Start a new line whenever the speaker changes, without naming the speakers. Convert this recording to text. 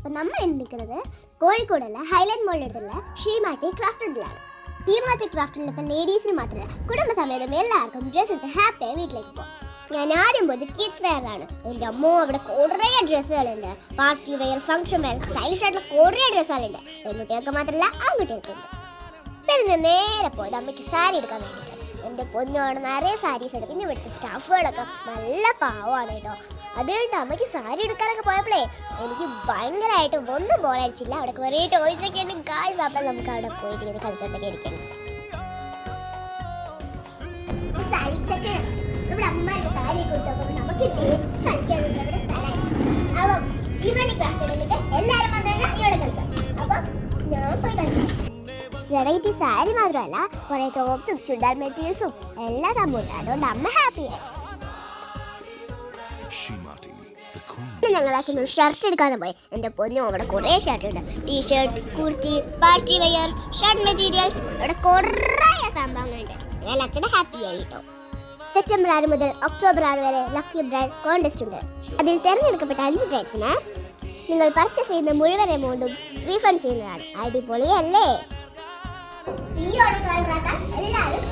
അപ്പം നമ്മൾ നിൽക്കുന്നത് കോഴിക്കോടുള്ള ഹൈലൈറ്റ് മോളിലുള്ള ഷീമാട്ടി ക്രാഫ്റ്റിലാണ്. ഷീമാട്ടി ക്രാഫ്റ്റിൽ ഇപ്പോൾ ലേഡീസിന് മാത്രമല്ല കുടുംബസമേതം എല്ലാവർക്കും ഡ്രസ്സ് എടുത്ത് ഹാപ്പിയായി വീട്ടിലേക്ക് പോകും. ഞാൻ ആദ്യം പോയത് കിഡ്സ് വെയർ ആണ്. എൻ്റെ അമ്മോ അവിടെ കുറേ ഡ്രസ്സുകളുണ്ട്. Party wear, function wear, stylish ആയിട്ടുള്ള കുറേ ഡ്രസ്സുകളുണ്ട്. പെൺകുട്ടികൾക്ക് മാത്രമല്ല ആൺകുട്ടികൾക്കുണ്ട്. പിന്നെ ഞാൻ നേരെ പോയത് അമ്മയ്ക്ക് സാരി എടുക്കാൻ വേണ്ടിയിട്ടാണ്. എൻ്റെ പൊന്നോട് നിറയെ സാരീസ് ഉണ്ട്. പിന്നെ ഇവിടുത്തെ സ്റ്റാഫുകളൊക്കെ നല്ല പാവമാണ് കേട്ടോ. അതുകൊണ്ട് അമ്മയ്ക്ക് സാരി എടുക്കാനൊക്കെ പോയപ്പോഴേ എനിക്ക് ഭയങ്കരമായിട്ട് ഒന്നും ബോറടിച്ചില്ല. അവിടെ കുറേ ടോയ്സൊക്കെ ഉണ്ട്. ഗായ്സ്, അപ്പം നമുക്ക് അവിടെ പോയിട്ട് ഇങ്ങനെ കളിച്ചോണ്ടൊക്കെ ഇരിക്കണം. നമ്മുടെ അമ്മമാർക്ക് സാരി കൊടുത്തപ്പോൾ നമുക്ക് കളിക്കാൻ ഇവിടെ സ്ഥലമായി. അപ്പം ഷീമാട്ടി ക്രാഫ്റ്റിലേക്ക് എല്ലാവരും വന്നാൽ ഇവിടെ കളിക്കാം. അപ്പം ഞാൻ പോയി കളിക്കാം. വെറൈറ്റി സാരി മാത്രമല്ല കുറേ ടോപ്സും ചുരിദാർ മെറ്റീരിയൽസും എല്ലാം സംഭവമുണ്ട്. അതുകൊണ്ട് അമ്മ ഹാപ്പിയായി. ഞങ്ങൾ അച്ഛനും ഷർട്ട് എടുക്കാനും പോയി. എൻ്റെ പൊന്നും അവിടെ കുറേ ഷർട്ട് ഉണ്ട്. T shirt, kurti, party wear, shirt materials, അവിടെ കുറേ സംഭവങ്ങളുണ്ട്. ഞാൻ അച്ഛനെ ഹാപ്പിയായി കേട്ടോ. സെപ്റ്റംബർ 6 മുതൽ ഒക്ടോബർ 6 വരെ ലക്കി ബ്രൈഡ് കോൺടെസ്റ്റ് ഉണ്ട്. അതിൽ തിരഞ്ഞെടുക്കപ്പെട്ട 5 ബ്രൈഡ്സിന് നിങ്ങൾ പർച്ചേസ് ചെയ്യുന്ന മുഴുവൻ എമൗണ്ടും റീഫണ്ട് ചെയ്യുന്നതാണ്. അടിപൊളിയല്ലേ? ഈ ഓണം എല്ലാവരും